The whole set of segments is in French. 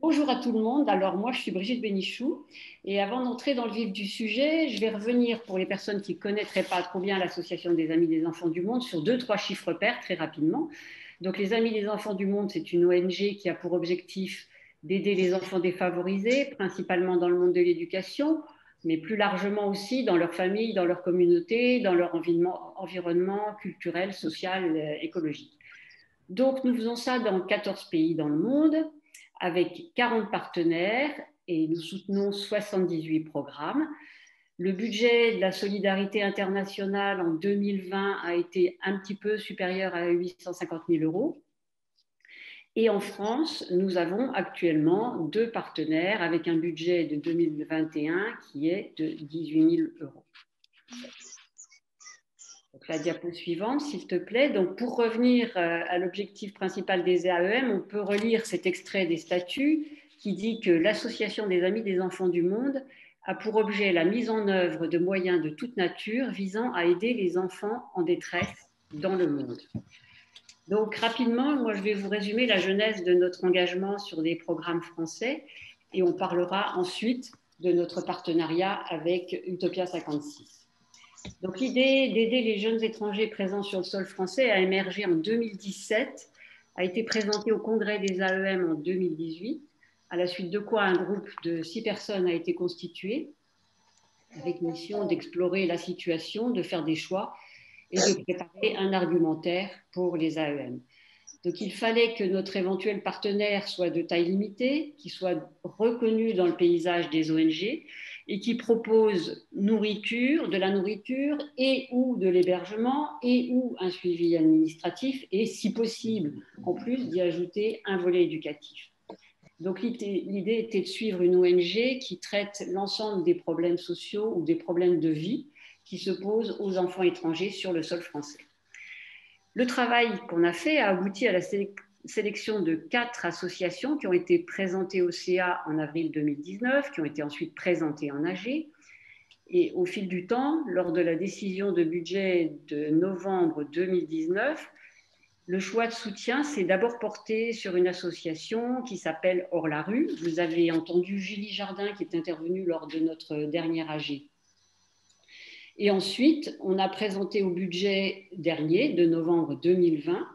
Bonjour à tout le monde. Alors moi, je suis Brigitte Bénichou et avant d'entrer dans le vif du sujet, je vais revenir pour les personnes qui ne connaîtraient pas trop bien l'Association des Amis des Enfants du Monde sur deux, trois chiffres pairs très rapidement. Donc les Amis des Enfants du Monde, c'est une ONG qui a pour objectif d'aider les enfants défavorisés, principalement dans le monde de l'éducation, mais plus largement aussi dans leur famille, dans leur communauté, dans leur environnement culturel, social, écologique. Donc, nous faisons ça dans 14 pays dans le monde, avec 40 partenaires et nous soutenons 78 programmes. Le budget de la solidarité internationale en 2020 a été un petit peu supérieur à 850 000 euros. Et en France, nous avons actuellement deux partenaires avec un budget de 2021 qui est de 18 000 euros. Donc, la diapo suivante, s'il te plaît. Donc, pour revenir à l'objectif principal des AEM, on peut relire cet extrait des statuts qui dit que l'Association des Amis des Enfants du Monde a pour objet la mise en œuvre de moyens de toute nature visant à aider les enfants en détresse dans le monde. Donc, rapidement, moi, je vais vous résumer la genèse de notre engagement sur des programmes français et on parlera ensuite de notre partenariat avec Utopia 56. Donc l'idée d'aider les jeunes étrangers présents sur le sol français a émergé en 2017, a été présentée au congrès des AEM en 2018, à la suite de quoi un groupe de 6 personnes a été constitué avec mission d'explorer la situation, de faire des choix et de préparer un argumentaire pour les AEM. Donc il fallait que notre éventuel partenaire soit de taille limitée, qu'il soit reconnu dans le paysage des ONG et qui propose de la nourriture et ou de l'hébergement et ou un suivi administratif et si possible en plus d'y ajouter un volet éducatif. Donc l'idée était de suivre une ONG qui traite l'ensemble des problèmes sociaux ou des problèmes de vie qui se posent aux enfants étrangers sur le sol français. Le travail qu'on a fait a abouti à la sélection de 4 associations qui ont été présentées au CA en avril 2019, qui ont été ensuite présentées en AG. Et au fil du temps, lors de la décision de budget de novembre 2019, le choix de soutien s'est d'abord porté sur une association qui s'appelle Hors la rue. Vous avez entendu Julie Jardin qui est intervenue lors de notre dernière AG. Et ensuite, on a présenté au budget dernier de novembre 2020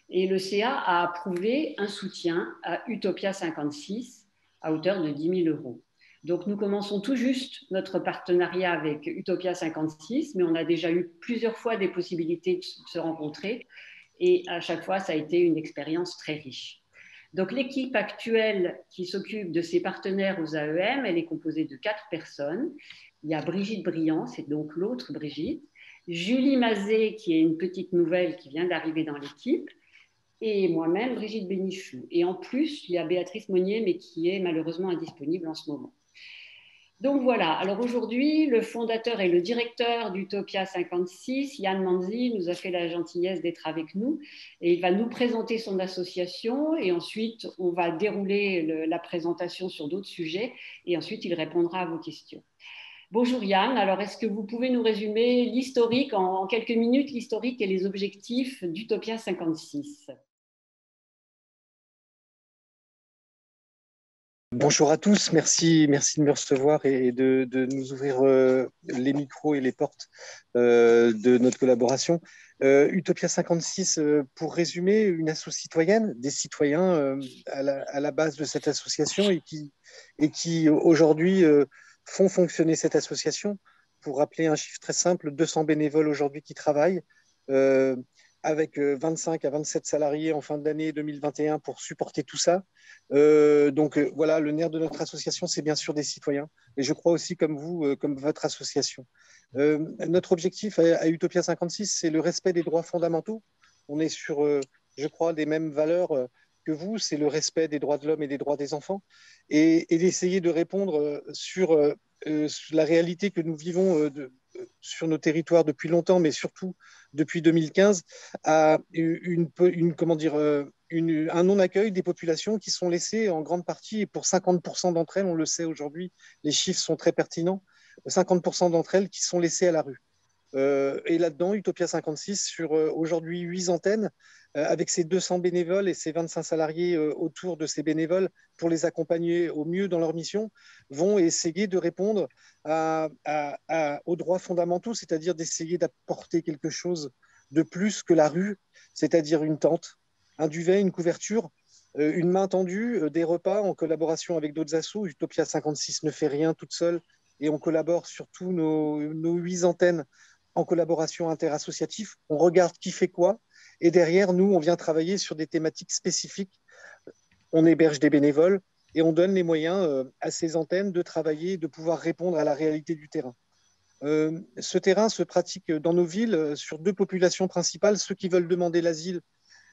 et le CA a approuvé un soutien à Utopia 56 à hauteur de 10 000 euros. Donc nous commençons tout juste notre partenariat avec Utopia 56, mais on a déjà eu plusieurs fois des possibilités de se rencontrer et à chaque fois, ça a été une expérience très riche. Donc l'équipe actuelle qui s'occupe de ses partenaires aux AEM, elle est composée de 4 personnes. Il y a Brigitte Briand, c'est donc l'autre Brigitte, Julie Mazet, qui est une petite nouvelle qui vient d'arriver dans l'équipe, et moi-même, Brigitte Bénichou. Et en plus, il y a Béatrice Monnier, mais qui est malheureusement indisponible en ce moment. Donc voilà, alors aujourd'hui, le fondateur et le directeur d'Utopia 56, Yann Manzi, nous a fait la gentillesse d'être avec nous et il va nous présenter son association et ensuite on va dérouler la présentation sur d'autres sujets et ensuite il répondra à vos questions. Bonjour Yann, alors est-ce que vous pouvez nous résumer l'historique, en quelques minutes, l'historique et les objectifs d'Utopia 56? Bonjour à tous, merci de me recevoir et de nous ouvrir les micros et les portes de notre collaboration. Utopia 56, pour résumer, une asso citoyenne, des citoyens à la base de cette association et qui aujourd'hui font fonctionner cette association. Pour rappeler un chiffre très simple, 200 bénévoles aujourd'hui qui travaillent. Euh, avec 25 à 27 salariés en fin d'année 2021 pour supporter tout ça. Voilà, le nerf de notre association, c'est bien sûr des citoyens. Et je crois aussi, comme vous, comme votre association. Notre objectif à Utopia 56, c'est le respect des droits fondamentaux. On est sur, je crois, des mêmes valeurs que vous. C'est le respect des droits de l'homme et des droits des enfants. Et d'essayer de répondre sur la réalité que nous vivons sur nos territoires depuis longtemps, mais surtout depuis 2015, à comment dire, un non-accueil des populations qui sont laissées en grande partie, et pour 50% d'entre elles, on le sait aujourd'hui, les chiffres sont très pertinents, 50% d'entre elles qui sont laissées à la rue. Et là-dedans, Utopia 56, sur aujourd'hui 8 antennes, avec ses 200 bénévoles et ses 25 salariés autour de ces bénévoles pour les accompagner au mieux dans leur mission, vont essayer de répondre aux droits fondamentaux, c'est-à-dire d'essayer d'apporter quelque chose de plus que la rue, c'est-à-dire une tente, un duvet, une couverture, une main tendue, des repas en collaboration avec d'autres assos. Utopia 56 ne fait rien toute seule et on collabore sur tous nos 8 antennes en collaboration interassociative. On regarde qui fait quoi et derrière, nous, on vient travailler sur des thématiques spécifiques. On héberge des bénévoles et on donne les moyens à ces antennes de travailler, de pouvoir répondre à la réalité du terrain. Ce terrain se pratique dans nos villes sur 2 populations principales, ceux qui veulent demander l'asile,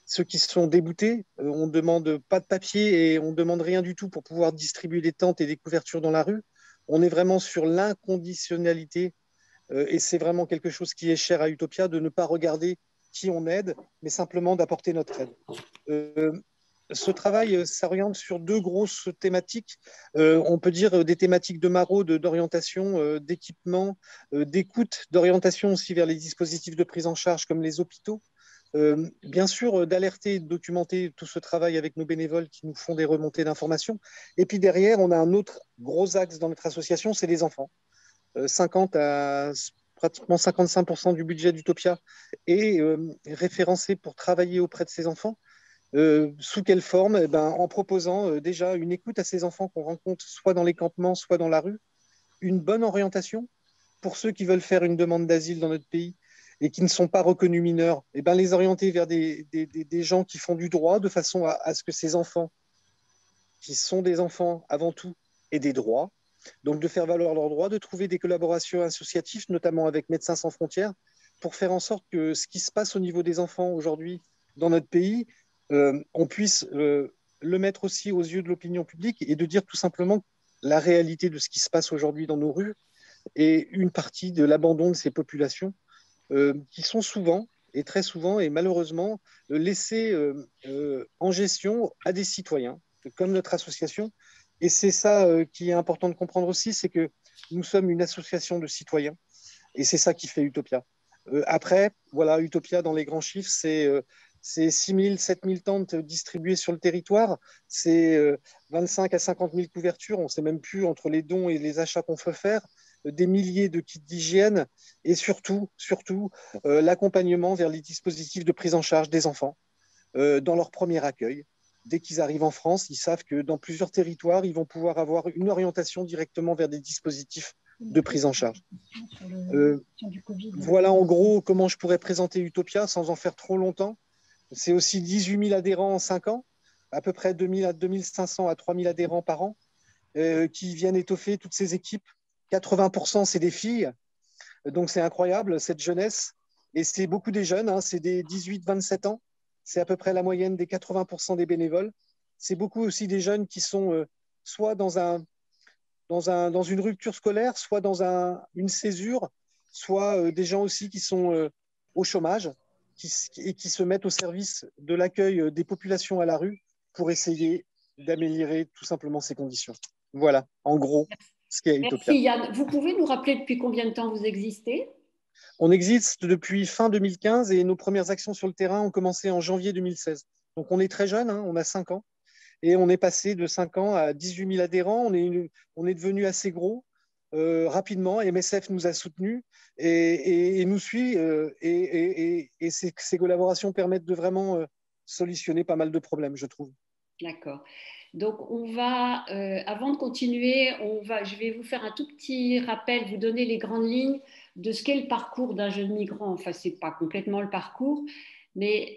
ceux qui sont déboutés. On ne demande pas de papier et on ne demande rien du tout pour pouvoir distribuer des tentes et des couvertures dans la rue. On est vraiment sur l'inconditionnalité et c'est vraiment quelque chose qui est cher à Utopia, de ne pas regarder qui on aide, mais simplement d'apporter notre aide. Ce travail s'oriente sur 2 grosses thématiques. On peut dire des thématiques de maraude, d'orientation, d'équipement, d'écoute, d'orientation aussi vers les dispositifs de prise en charge comme les hôpitaux. Bien sûr, d'alerter et de documenter tout ce travail avec nos bénévoles qui nous font des remontées d'informations. Et puis derrière, on a un autre gros axe dans notre association, c'est les enfants. 50 à pratiquement 55% du budget d'Utopia est référencé pour travailler auprès de ces enfants. Sous quelle forme? Eh ben, en proposant déjà une écoute à ces enfants qu'on rencontre soit dans les campements, soit dans la rue, une bonne orientation pour ceux qui veulent faire une demande d'asile dans notre pays et qui ne sont pas reconnus mineurs, eh ben, les orienter vers des gens qui font du droit de façon à ce que ces enfants, qui sont des enfants avant tout, aient des droits. Donc de faire valoir leurs droits, de trouver des collaborations associatives, notamment avec Médecins sans frontières, pour faire en sorte que ce qui se passe au niveau des enfants aujourd'hui dans notre pays, on puisse le mettre aussi aux yeux de l'opinion publique et de dire tout simplement la réalité de ce qui se passe aujourd'hui dans nos rues et une partie de l'abandon de ces populations qui sont souvent et très souvent et malheureusement laissées en gestion à des citoyens comme notre association. Et c'est ça qui est important de comprendre aussi, c'est que nous sommes une association de citoyens et c'est ça qui fait Utopia. Après, voilà, Utopia dans les grands chiffres, c'est 6 000, 7 000 tentes distribuées sur le territoire, c'est 25 à 50 000 couvertures, on ne sait même plus entre les dons et les achats qu'on peut faire, des milliers de kits d'hygiène et surtout l'accompagnement vers les dispositifs de prise en charge des enfants dans leur premier accueil. Dès qu'ils arrivent en France, ils savent que dans plusieurs territoires, ils vont pouvoir avoir une orientation directement vers des dispositifs de prise en charge. Voilà en gros comment je pourrais présenter Utopia sans en faire trop longtemps. C'est aussi 18 000 adhérents en 5 ans, à peu près 2 000 à 2 500 à 3 000 adhérents par an qui viennent étoffer toutes ces équipes. 80%, c'est des filles. Donc, c'est incroyable, cette jeunesse. Et c'est beaucoup des jeunes, hein, c'est des 18-27 ans. C'est à peu près la moyenne des 80% des bénévoles. C'est beaucoup aussi des jeunes qui sont soit dans une rupture scolaire, soit dans une césure, soit des gens aussi qui sont au chômage et qui se mettent au service de l'accueil des populations à la rue pour essayer d'améliorer tout simplement ces conditions. Voilà, en gros, ce qu'est Utopia. Merci Yann. Vous pouvez nous rappeler depuis combien de temps vous existez? On existe depuis fin 2015 et nos premières actions sur le terrain ont commencé en janvier 2016. Donc on est très jeune, hein, on a 5 ans. Et on est passé de 5 ans à 18 000 adhérents. On est devenu assez gros rapidement. MSF nous a soutenus et nous suit. Et ces collaborations permettent de vraiment solutionner pas mal de problèmes, je trouve. D'accord. Donc, on va, avant de continuer, je vais vous faire un tout petit rappel, vous donner les grandes lignes de ce qu'est le parcours d'un jeune migrant. Enfin, ce n'est pas complètement le parcours, mais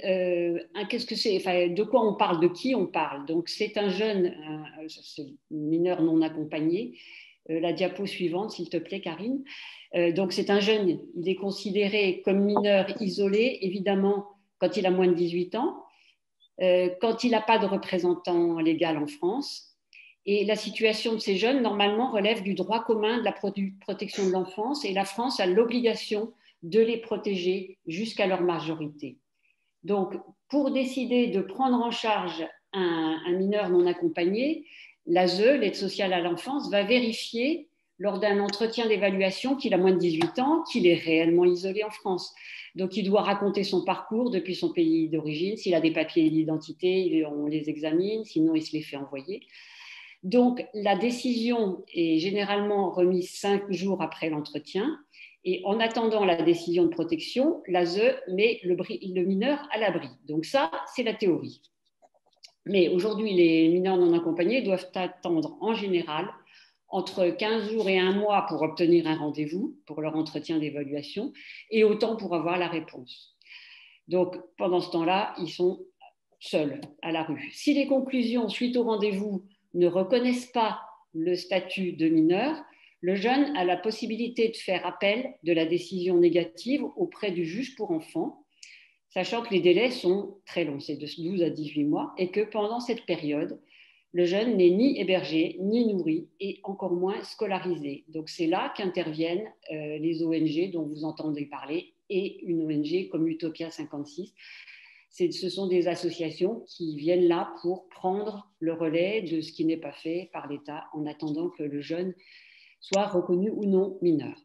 qu'est-ce que c'est, enfin, de quoi on parle, de qui on parle. Donc, c'est un jeune, c'est mineur non accompagné. La diapo suivante, s'il te plaît, Karine. Donc, c'est un jeune, il est considéré comme mineur isolé, évidemment, quand il a moins de 18 ans. Quand il n'a pas de représentant légal en France. Et la situation de ces jeunes, normalement, relève du droit commun de la protection de l'enfance et la France a l'obligation de les protéger jusqu'à leur majorité. Donc, pour décider de prendre en charge un mineur non accompagné, l'ASE, l'aide sociale à l'enfance, va vérifier lors d'un entretien d'évaluation qu'il a moins de 18 ans, qu'il est réellement isolé en France. Donc, il doit raconter son parcours depuis son pays d'origine. S'il a des papiers d'identité, on les examine, sinon il se les fait envoyer. Donc, la décision est généralement remise 5 jours après l'entretien. Et en attendant la décision de protection, l'ASE met le mineur à l'abri. Donc ça, c'est la théorie. Mais aujourd'hui, les mineurs non accompagnés doivent attendre en général entre 15 jours et 1 mois pour obtenir un rendez-vous pour leur entretien d'évaluation et autant pour avoir la réponse. Donc, pendant ce temps-là, ils sont seuls à la rue. Si les conclusions suite au rendez-vous ne reconnaissent pas le statut de mineur, le jeune a la possibilité de faire appel de la décision négative auprès du juge pour enfants, sachant que les délais sont très longs, c'est de 12 à 18 mois, et que pendant cette période, le jeune n'est ni hébergé, ni nourri, et encore moins scolarisé. Donc c'est là qu'interviennent les ONG dont vous entendez parler, et une ONG comme Utopia 56. Ce sont des associations qui viennent là pour prendre le relais de ce qui n'est pas fait par l'État en attendant que le jeune soit reconnu ou non mineur.